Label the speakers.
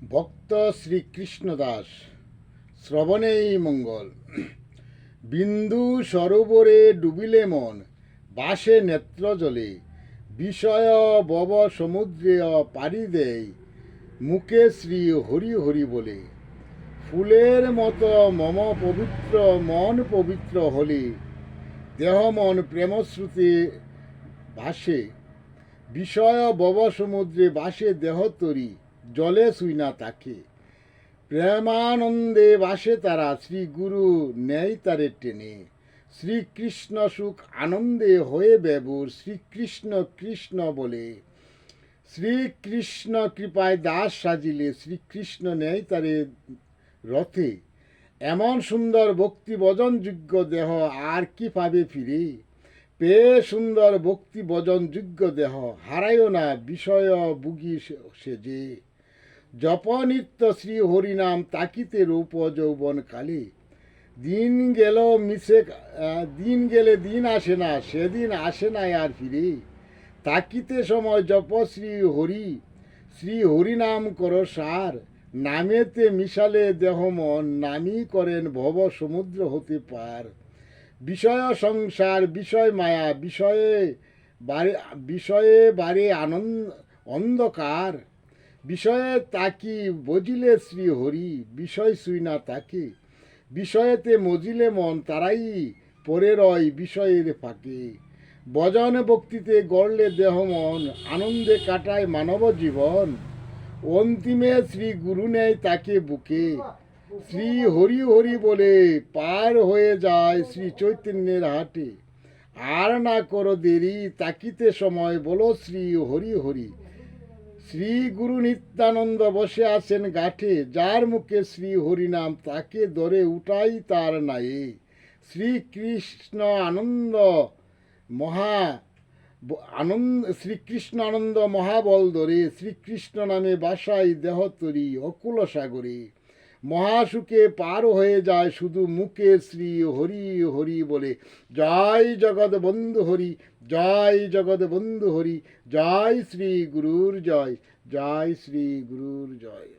Speaker 1: ভক্ত শ্রীকৃষ্ণদাস শ্রবণেই মঙ্গল। বিন্দু সরোবরে ডুবিলে মন, বাসে নেত্র জলে, বিষয় বব সমুদ্রে পাড়ি দেয়, মুখে শ্রী হরি হরি বলে। ফুলের মতো মম পবিত্র মন পবিত্র হলে, দেহ মন প্রেমশ্রুতি ভাসে, বিষয় বব সমুদ্রে বাসে দেহ তরি, জলে শুই না তাকে। প্রেমানন্দে বাসে তারা, শ্রী গুরু নেয় তারে টেনে। শ্রীকৃষ্ণ সুখ আনন্দে হয়ে বেবুর, শ্রীকৃষ্ণ কৃষ্ণ বলে। শ্রীকৃষ্ণ কৃপায় দাস সাজিলে, শ্রীকৃষ্ণ নেয় তারে রথে। এমন সুন্দর ভক্তি ভজন যোগ্য দেহ আর কি পাবে ফিরে। পেয়ে সুন্দর ভক্তি ভজন যোগ্য দেহ, হারায়ও না বিষয় বুগি সেজে। জপ নিত্য শ্রী হরিনাম তাকিতে রূপ যৌবন কালে। দিন গেল মিশে দিন গেলে দিন আসে না, সেদিন আসে না আর ফিরে। তাকিতে সময় জপ শ্রী হরিনাম কর সার। নামেতে মিশালে দেহ মন, নামই করেন ভব সমুদ্র হতে পার। বিষয় সংসার বিষয় মায়া, বিষয়ে বারে আনন্দ অন্ধকার। বিষয়ে তাকি বজিলে শ্রী হরি, বিষয় শুই না তাকে। বিষয়েতে মজিলে মন, তারাই পরে রয় বিষয়ের ফাঁকে। ভজন ভক্তিতে গড়লে দেহ মন, আনন্দে কাটায় মানব জীবন। অন্তিমে শ্রী গুরু নেয় তাকে বুকে, শ্রী হরি হরি বলে পার হয়ে যায় শ্রী চৈতন্যের হাটে। আর না করো দেরি, তাকিতে সময় বলো শ্রী হরি হরি। শ্রী গুরু নিত্যানন্দ বসে আছেন গাঠে, যার মুখে শ্রী হরিনাম তাকে ধরে উঠাই তার নায়ে। শ্রীকৃষ্ণ আনন্দ মহা শ্রীকৃষ্ণ আনন্দ মহাবল ধরে, শ্রীকৃষ্ণ নামে বাসাই দেহ তরি অকুল সাগরে। মহাসুখে পার হয়ে যায় শুধু মুখে শ্রী হরি হরি বলে। জয় জগৎ বন্ধু হরি, জয় জগৎ বন্ধু হরি, জয় শ্রী গুরুর জয়, জয় শ্রী গুরুর জয়।